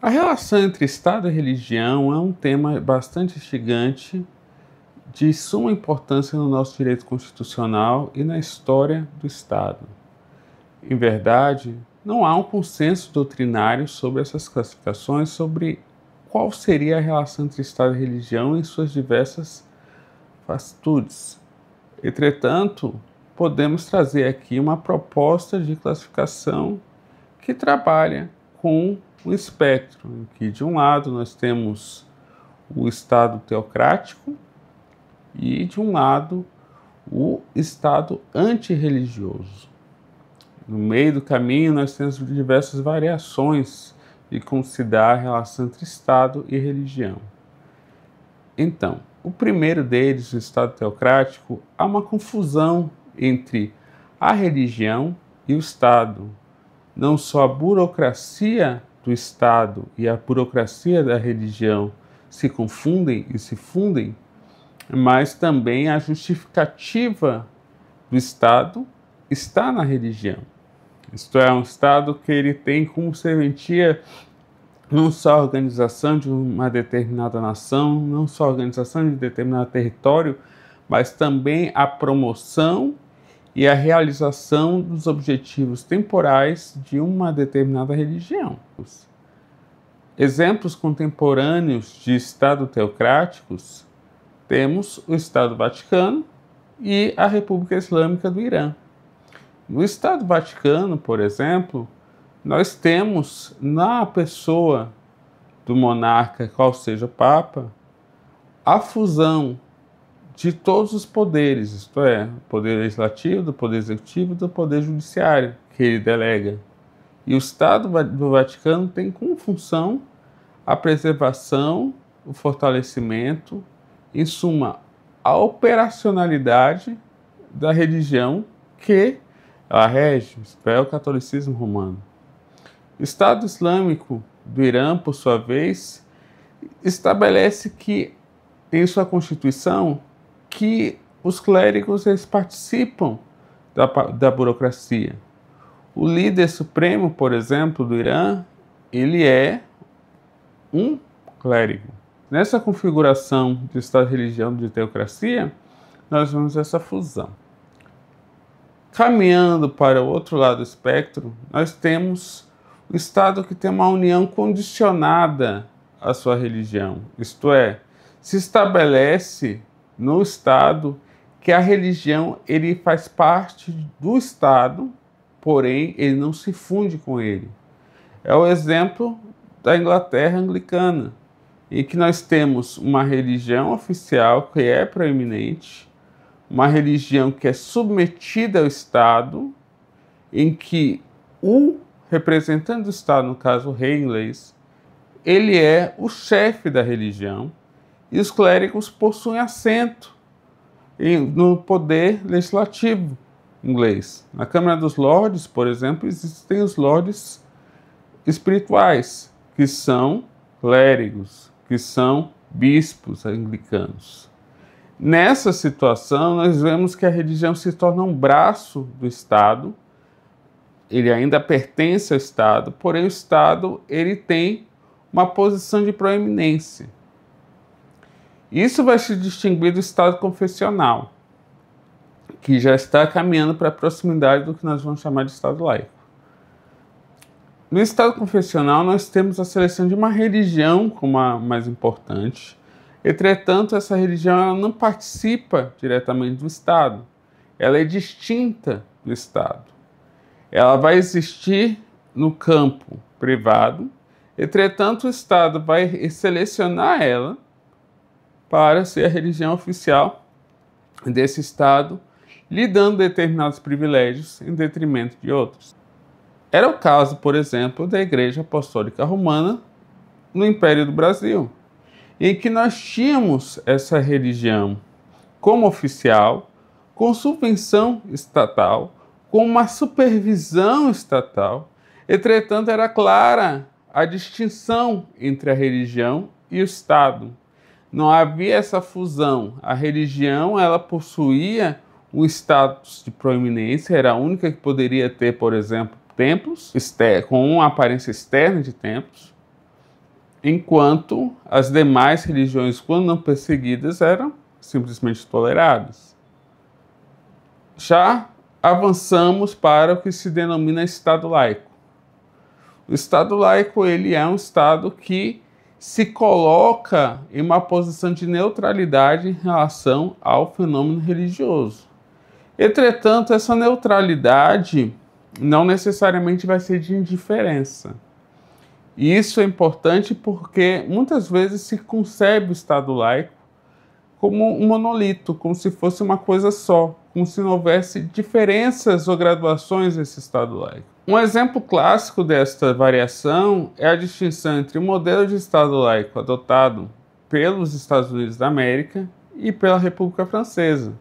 A relação entre Estado e religião é um tema bastante instigante, de suma importância no nosso direito constitucional e na história do Estado. Em verdade, não há um consenso doutrinário sobre essas classificações, sobre qual seria a relação entre Estado e religião em suas diversas facitudes. Entretanto, podemos trazer aqui uma proposta de classificação que trabalha com um espectro, em que de um lado nós temos o Estado teocrático e de um lado o Estado antirreligioso. No meio do caminho nós temos diversas variações de como se dá a relação entre Estado e religião. Então, o primeiro deles, o Estado teocrático, há uma confusão entre a religião e o Estado. Não só a burocracia do Estado e a burocracia da religião se confundem e se fundem, mas também a justificativa do Estado está na religião. Isto é, um Estado que ele tem como serventia não só a organização de uma determinada nação, não só a organização de um determinado território, mas também a promoção e a realização dos objetivos temporais de uma determinada religião. Exemplos contemporâneos de Estado teocráticos, temos o Estado Vaticano e a República Islâmica do Irã. No Estado Vaticano, por exemplo, nós temos na pessoa do monarca, qual seja o Papa, a fusão de todos os poderes, isto é, do poder legislativo, do poder executivo e do poder judiciário, que ele delega. E o Estado do Vaticano tem como função a preservação, o fortalecimento, em suma, a operacionalidade da religião que ela rege, isto é, o catolicismo romano. O Estado Islâmico do Irã, por sua vez, estabelece que, em sua constituição, que os clérigos eles participam da burocracia. O líder supremo, por exemplo, do Irã, ele é um clérigo. Nessa configuração de Estado-religião de teocracia, nós vemos essa fusão. Caminhando para o outro lado do espectro, nós temos o Estado que tem uma união condicionada à sua religião. Isto é, se estabelece no Estado que a religião ele faz parte do Estado, porém ele não se funde com ele. É o exemplo da Inglaterra anglicana, em que nós temos uma religião oficial que é proeminente, uma religião que é submetida ao Estado, em que o representante do Estado, no caso o rei inglês, ele é o chefe da religião e os clérigos possuem assento no poder legislativo inglês. Na Câmara dos Lordes, por exemplo, existem os lordes espirituais, que são clérigos, que são bispos anglicanos. Nessa situação, nós vemos que a religião se torna um braço do Estado, ele ainda pertence ao Estado, porém o Estado ele tem uma posição de proeminência. Isso vai se distinguir do Estado confessional, que já está caminhando para a proximidade do que nós vamos chamar de Estado laico. No Estado confessional, nós temos a seleção de uma religião como a mais importante. Entretanto, essa religião ela não participa diretamente do Estado. Ela é distinta do Estado. Ela vai existir no campo privado. Entretanto, o Estado vai selecionar ela para ser a religião oficial desse Estado, lhe dando determinados privilégios em detrimento de outros. Era o caso, por exemplo, da Igreja Apostólica Romana no Império do Brasil, em que nós tínhamos essa religião como oficial, com subvenção estatal, com uma supervisão estatal. Entretanto, era clara a distinção entre a religião e o Estado. Não havia essa fusão. A religião ela possuía um status de proeminência, era a única que poderia ter, por exemplo, templos com uma aparência externa de templos, enquanto as demais religiões, quando não perseguidas, eram simplesmente toleradas. Já avançamos para o que se denomina Estado laico. O Estado laico ele é um Estado que se coloca em uma posição de neutralidade em relação ao fenômeno religioso. Entretanto, essa neutralidade não necessariamente vai ser de indiferença. E isso é importante porque muitas vezes se concebe o Estado laico como um monolito, como se fosse uma coisa só, como se não houvesse diferenças ou graduações nesse Estado laico. Um exemplo clássico desta variação é a distinção entre o modelo de Estado laico adotado pelos Estados Unidos da América e pela República Francesa.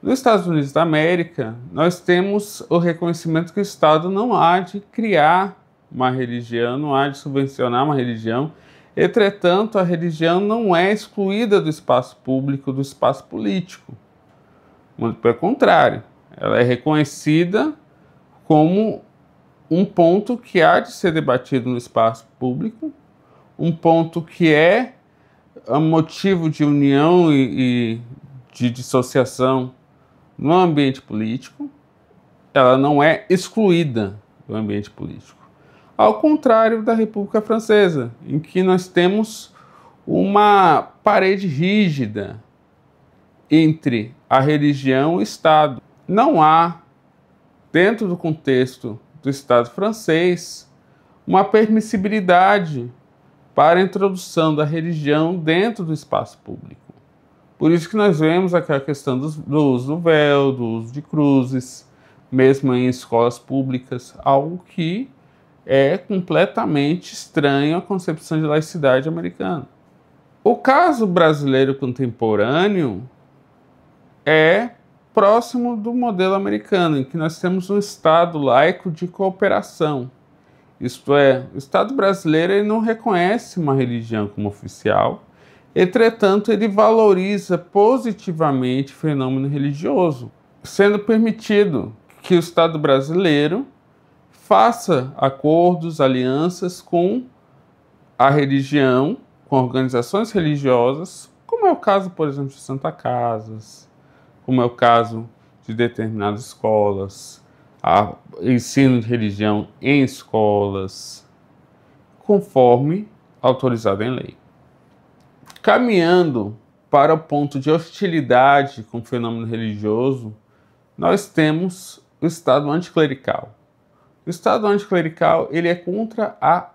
Nos Estados Unidos da América, nós temos o reconhecimento que o Estado não há de criar uma religião, não há de subvencionar uma religião. Entretanto, a religião não é excluída do espaço público, do espaço político. Muito pelo contrário, ela é reconhecida como um ponto que há de ser debatido no espaço público, um ponto que é motivo de união e de dissociação no ambiente político. Ela não é excluída do ambiente político. Ao contrário da República Francesa, em que nós temos uma parede rígida entre a religião e o Estado. Não há, dentro do contexto do Estado francês, uma permissibilidade para a introdução da religião dentro do espaço público. Por isso que nós vemos aquela questão do uso do véu, do uso de cruzes, mesmo em escolas públicas, algo que é completamente estranho à concepção de laicidade americana. O caso brasileiro contemporâneo é próximo do modelo americano, em que nós temos um Estado laico de cooperação. Isto é, o Estado brasileiro ele não reconhece uma religião como oficial, entretanto, ele valoriza positivamente o fenômeno religioso, sendo permitido que o Estado brasileiro faça acordos, alianças com a religião, com organizações religiosas, como é o caso, por exemplo, de Santa Casas, como é o caso de determinadas escolas, ensino de religião em escolas, conforme autorizado em lei. Caminhando para o ponto de hostilidade com o fenômeno religioso, nós temos o Estado anticlerical. O Estado anticlerical ele é contra a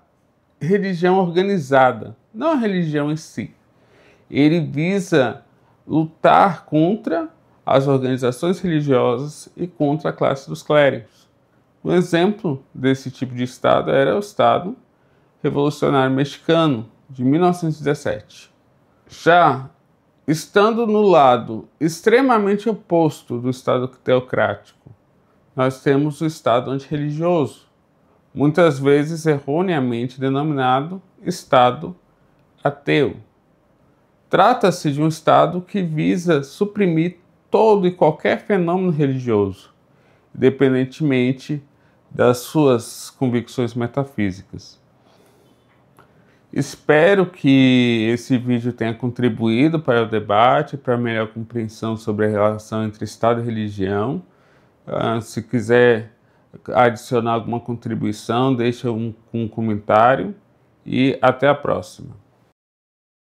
religião organizada, não a religião em si. Ele visa lutar contra as organizações religiosas e contra a classe dos clérigos. Um exemplo desse tipo de Estado era o Estado Revolucionário Mexicano, de 1917. Já estando no lado extremamente oposto do Estado teocrático, nós temos o Estado antirreligioso, muitas vezes erroneamente denominado Estado ateu. Trata-se de um Estado que visa suprimir todo e qualquer fenômeno religioso, independentemente das suas convicções metafísicas. Espero que esse vídeo tenha contribuído para o debate, para a melhor compreensão sobre a relação entre Estado e religião. Se quiser adicionar alguma contribuição, deixa um comentário e até a próxima.